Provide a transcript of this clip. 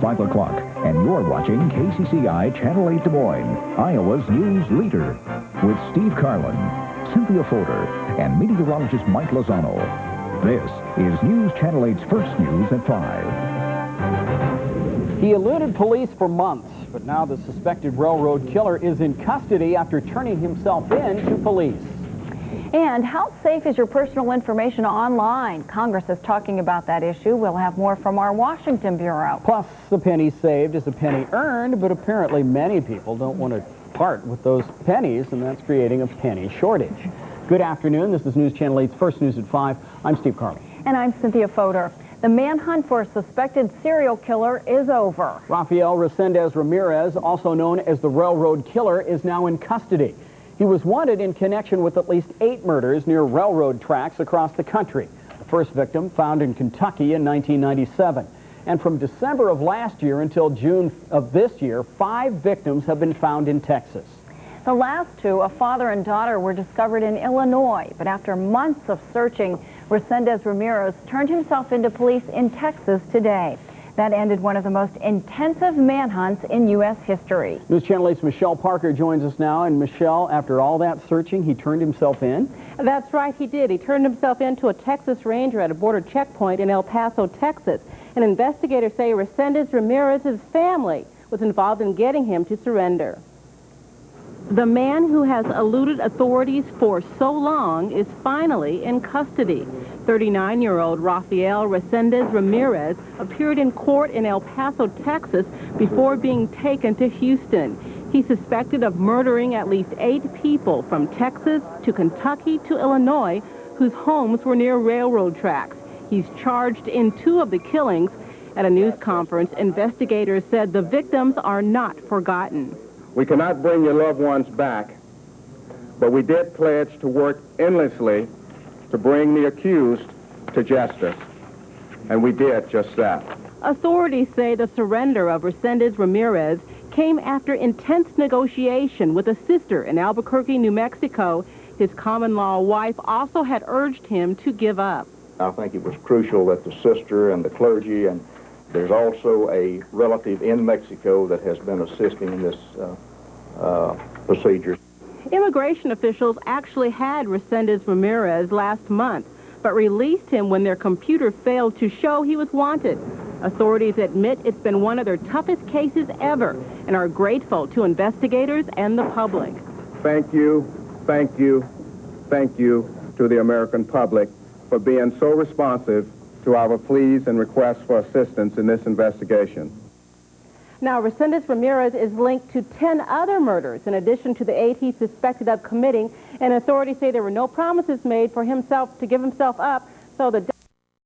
5 o'clock, and you're watching KCCI Channel 8 Des Moines, Iowa's news leader, with Steve Carlin, Cynthia Fodor, and meteorologist Mike Lozano. This is News Channel 8's First News at 5. He eluded police for months, but now the suspected railroad killer is in custody after turning himself in to police. And how safe is your personal information online? Congress is talking about that issue. We'll have more from our Washington Bureau. Plus, a penny saved is a penny earned, but apparently many people don't want to part with those pennies, and that's creating a penny shortage. Good afternoon. This is News Channel 8's First News at 5. I'm Steve Carlin. And I'm Cynthia Fodor. The manhunt for a suspected serial killer is over. Rafael Resendez Ramirez, also known as the railroad killer, is now in custody. He was wanted in connection with at least 8 murders near railroad tracks across the country. The first victim found in Kentucky in 1997. And from December of last year until June of this year, 5 victims have been found in Texas. The last 2, a father and daughter, were discovered in Illinois. But after months of searching, Resendez Ramirez turned himself into police in Texas today. That ended one of the most intensive manhunts in U.S. history. News Channel 8's Michelle Parker joins us now. And Michelle, after all that searching, he turned himself in? That's right, he did. He turned himself into a Texas Ranger at a border checkpoint in El Paso, Texas. And investigators say Resendez Ramirez's family was involved in getting him to surrender. The man who has eluded authorities for so long is finally in custody. 39-year-old Rafael Resendez Ramirez appeared in court in El Paso, Texas, before being taken to Houston. He's suspected of murdering at least 8 people from Texas to Kentucky to Illinois, whose homes were near railroad tracks. He's charged in 2 of the killings. At a news conference, investigators said the victims are not forgotten. We cannot bring your loved ones back, but we did pledge to work endlessly to bring the accused to justice, and we did just that. Authorities say the surrender of Resendez Ramirez came after intense negotiation with a sister in Albuquerque, New Mexico. His common-law wife also had urged him to give up. I think it was crucial that the sister and the clergy, and there's also a relative in Mexico that has been assisting in this procedure. Immigration officials actually had Resendez Ramirez last month, but released him when their computer failed to show he was wanted. Authorities admit it's been one of their toughest cases ever and are grateful to investigators and the public. Thank you, thank you, thank you to the American public for being so responsive to our pleas and requests for assistance in this investigation. Now, Resendez Ramirez is linked to 10 other murders in addition to the 8 he's suspected of committing, and authorities say there were no promises made for himself to give himself up, so the